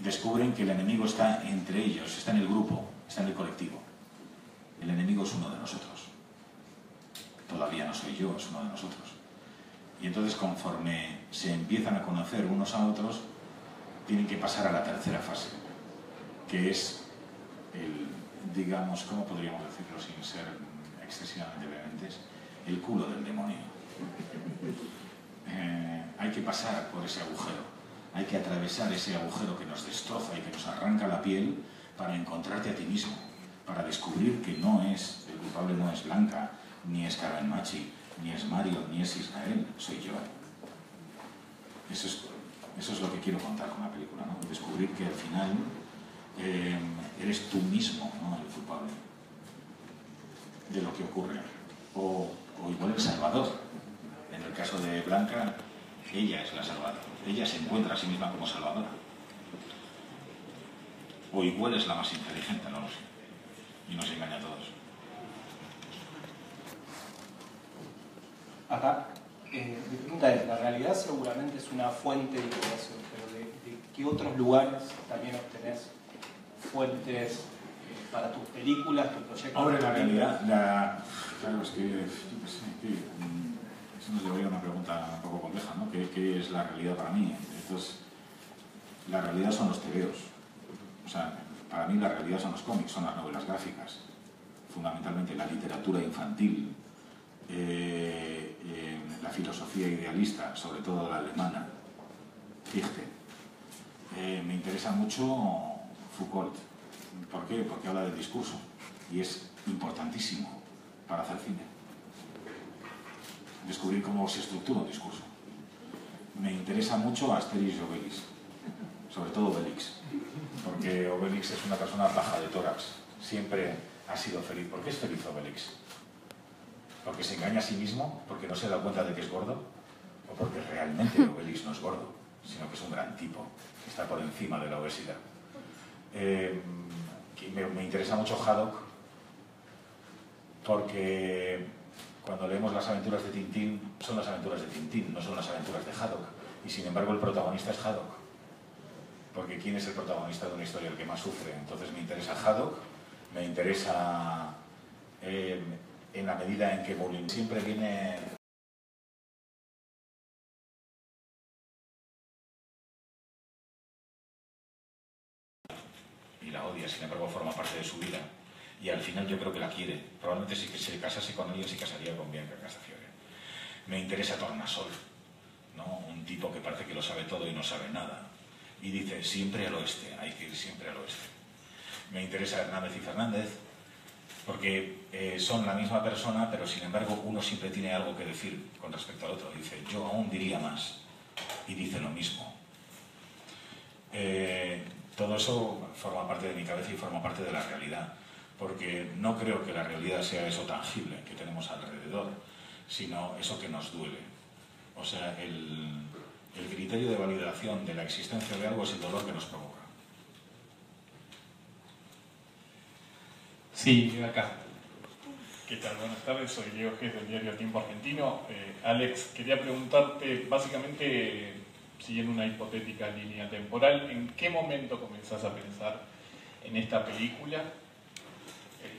descubren que el enemigo está entre ellos, está en el grupo, está en el colectivo. El enemigo es uno de nosotros. Todavía no soy yo, es uno de nosotros. Y entonces, conforme se empiezan a conocer unos a otros, tienen que pasar a la tercera fase, que es el, digamos, ¿cómo podríamos decirlo sin ser excesivamente vehementes? El culo del demonio. Hay que pasar por ese agujero, hay que atravesar ese agujero que nos destroza y que nos arranca la piel para encontrarte a ti mismo, para descubrir que no es, el culpable no es Blanca, ni es Carmen Machi, ni es Mario, ni es Israel, soy yo. Eso es lo que quiero contar con la película, ¿no? Descubrir que al final eres tú mismo, ¿no?, el culpable de lo que ocurre. O igual el salvador. En el caso de Blanca, ella es la salvadora. Ella se encuentra a sí misma como salvadora. O igual es la más inteligente, no lo sé. Y nos engaña a todos. Acá, mi pregunta es, la realidad seguramente es una fuente de información, pero ¿de qué otros lugares también obtenés fuentes para tus películas, tus proyectos? Ahora, la realidad, claro, es que, eso nos llevaría a una pregunta un poco compleja, ¿no? ¿Qué es la realidad para mí? Entonces, la realidad son los tebeos. O sea, para mí la realidad son los cómics, son las novelas gráficas, fundamentalmente la literatura infantil, la filosofía idealista, sobre todo la alemana, Fichte. Me interesa mucho Foucault. ¿Por qué? Porque habla del discurso y es importantísimo para hacer cine. Descubrir cómo se estructura un discurso. Me interesa mucho Asterix y Obelix, sobre todo Obelix, porque Obelix es una persona baja de tórax, siempre ha sido feliz. ¿Por qué es feliz Obelix? ¿Porque se engaña a sí mismo? ¿Porque no se da cuenta de que es gordo? ¿O porque realmente Obelix no es gordo, sino que es un gran tipo, que está por encima de la obesidad? Me interesa mucho Haddock, porque cuando leemos las aventuras de Tintín, son las aventuras de Tintín, no son las aventuras de Haddock. Y sin embargo el protagonista es Haddock. Porque ¿quién es el protagonista de una historia? El que más sufre. Entonces me interesa Haddock, me interesa en la medida en que Moulin siempre viene... y la odia, sin embargo forma parte de su vida. Y al final yo creo que la quiere. Probablemente si se casase con ella, se casaría con Bianca Castafiore. Me interesa Tornasol, ¿no? Un tipo que parece que lo sabe todo y no sabe nada. Y dice, siempre al oeste, hay que ir siempre al oeste. Me interesa Hernández y Fernández, porque son la misma persona, pero sin embargo uno siempre tiene algo que decir con respecto al otro. Dice, yo aún diría más, y dice lo mismo. Todo eso forma parte de mi cabeza y forma parte de la realidad, porque no creo que la realidad sea eso tangible que tenemos alrededor, sino eso que nos duele. O sea, el criterio de validación de la existencia de algo es el dolor que nos provoca. Sí, acá. ¿Qué tal? Buenas tardes, soy Diego Gés del diario Tiempo Argentino. Alex, quería preguntarte, básicamente, siguiendo una hipotética línea temporal, ¿en qué momento comenzás a pensar en esta película,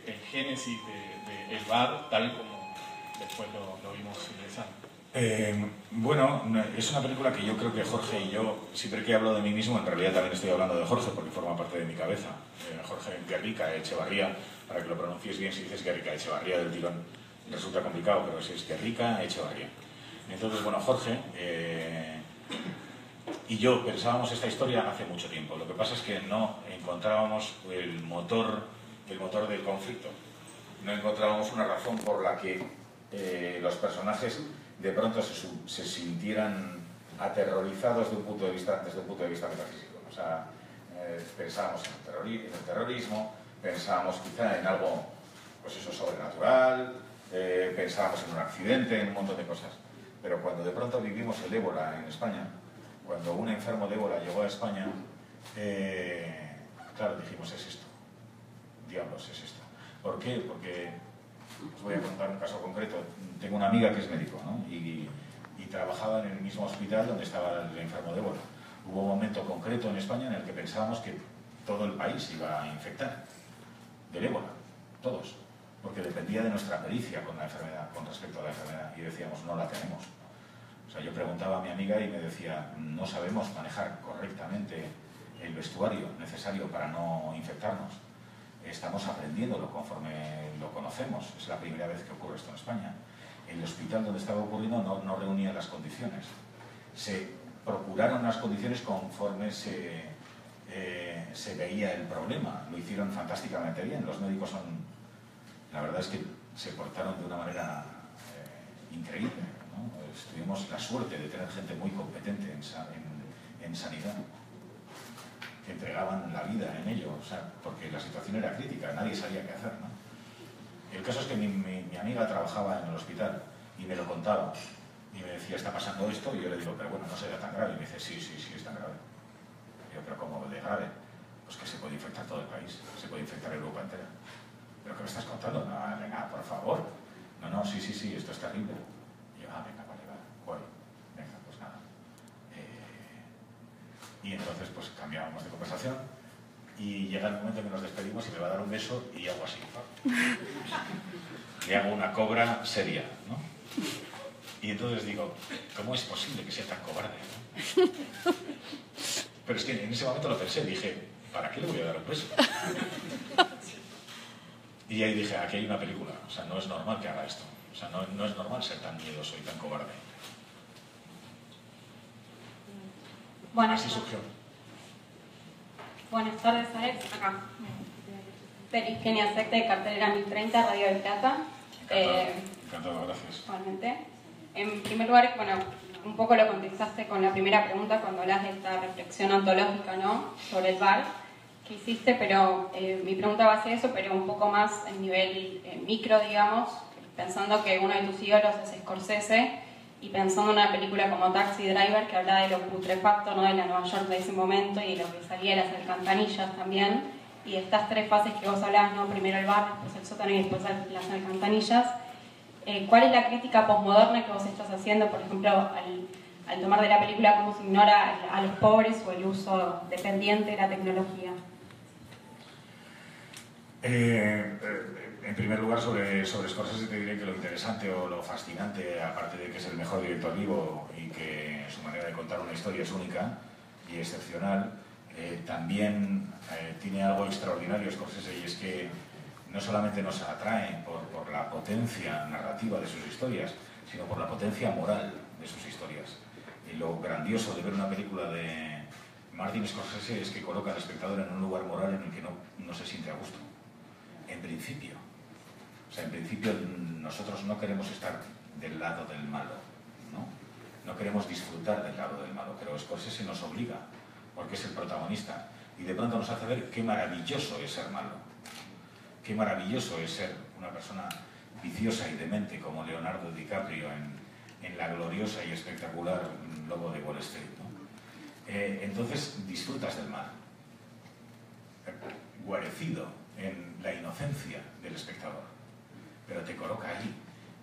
el génesis de El Bar, tal como después lo vimos ingresando? Bueno, es una película que yo creo que Jorge y yo, siempre que hablo de mí mismo, en realidad también estoy hablando de Jorge, porque forma parte de mi cabeza. Jorge Guerrica Echevarría, para que lo pronuncies bien, si dices Guerrica Echevarría del tirón, resulta complicado, pero si es Guerrica Echevarría. Entonces, bueno, Jorge y yo pensábamos esta historia hace mucho tiempo. Lo que pasa es que no encontrábamos el motor del conflicto. No encontrábamos una razón por la que los personajes de pronto se sintieran aterrorizados desde un punto de vista metafísico. O sea, pensábamos en el terrorismo, pensábamos quizá en algo, pues eso, sobrenatural, pensábamos en un accidente, en un montón de cosas. Pero cuando de pronto vivimos el ébola en España, cuando un enfermo de ébola llegó a España, claro, dijimos, es esto. Diablos, es esto. ¿Por qué? Porque os voy a contar un caso concreto. Tengo una amiga que es médico, ¿no? y trabajaba en el mismo hospital donde estaba el enfermo de ébola. Hubo un momento concreto en España en el que pensábamos que todo el país iba a infectar del ébola, todos, porque dependía de nuestra pericia con la enfermedad, con respecto a la enfermedad, y decíamos, no la tenemos. O sea, yo preguntaba a mi amiga y me decía, no sabemos manejar correctamente el vestuario necesario para no infectarnos. Estamos aprendiéndolo conforme lo conocemos. Es la primera vez que ocurre esto en España. El hospital donde estaba ocurriendo no reunía las condiciones. Se procuraron las condiciones conforme se veía el problema. Lo hicieron fantásticamente bien. Los médicos la verdad es que se portaron de una manera increíble, ¿no? Tuvimos la suerte de tener gente muy competente en sanidad, que entregaban la vida en ello, o sea, porque la situación era crítica, nadie sabía qué hacer, ¿no? El caso es que mi amiga trabajaba en el hospital y me lo contaba, y me decía, está pasando esto, y yo le digo, pero bueno, no será tan grave. Y me dice, sí, es tan grave. Y yo, pero ¿cómo de grave? Pues que se puede infectar todo el país, se puede infectar Europa entera. ¿Pero qué me estás contando? No, venga, por favor. No, sí, esto es terrible. Y yo, venga, vale, voy. Venga, pues nada. Y entonces, pues cambiábamos de conversación y llega el momento en que nos despedimos y me va a dar un beso y hago así. Le hago una cobra seria, ¿no? Y entonces digo, ¿cómo es posible que sea tan cobarde, ¿no? Pero es que en ese momento lo pensé, dije, ¿para qué le voy a dar un beso? Y ahí dije, aquí hay una película, o sea, no es normal que haga esto, o sea, no es normal ser tan miedoso y tan cobarde. Así surgió. Buenas tardes, Alex, acá. Genia Secta de Cartelera 1030, Radio del Plata. Encantado, gracias. Igualmente. En primer lugar, bueno, un poco lo contestaste con la primera pregunta cuando hablas de esta reflexión ontológica, ¿no?, sobre el bar que hiciste, pero mi pregunta va a ser eso, pero un poco más en nivel micro, digamos, pensando que uno de tus ídolos es Scorsese y pensando en una película como Taxi Driver que habla de lo putrefacto, ¿no?, de la Nueva York de ese momento y de lo que salía de las alcantarillas también, y de estas tres fases que vos hablabas, ¿no?, primero el bar, después el sótano y después las alcantarillas. ¿Cuál es la crítica posmoderna que vos estás haciendo, por ejemplo, al tomar de la película cómo se ignora a los pobres o el uso dependiente de la tecnología? En primer lugar, sobre Scorsese te diré que lo interesante o lo fascinante, aparte de que es el mejor director vivo y que su manera de contar una historia es única y excepcional, también tiene algo extraordinario Scorsese, y es que no solamente nos atrae por la potencia narrativa de sus historias, sino por la potencia moral de sus historias. Y lo grandioso de ver una película de Martin Scorsese es que coloca al espectador en un lugar moral en el que no se siente a gusto. En principio. O sea, en principio nosotros no queremos estar del lado del malo, ¿no? No queremos disfrutar del lado del malo, pero Scorsese nos obliga, porque es el protagonista, y de pronto nos hace ver qué maravilloso es ser malo. Qué maravilloso es ser una persona viciosa y demente como Leonardo DiCaprio en la gloriosa y espectacular Lobo de Wall Street, ¿no? Entonces disfrutas del mal, guarecido en la inocencia del espectador, pero te coloca ahí,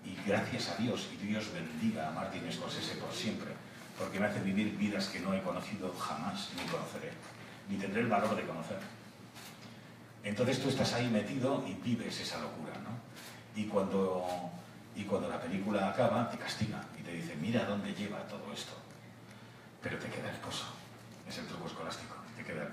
y gracias a Dios, y Dios bendiga a Martin Scorsese por siempre, porque me hace vivir vidas que no he conocido jamás, ni conoceré, ni tendré el valor de conocer. Entonces tú estás ahí metido y vives esa locura, ¿no? Y cuando la película acaba, te castiga y te dice, mira dónde lleva todo esto. Pero te queda el pozo, es el truco escolástico, te queda el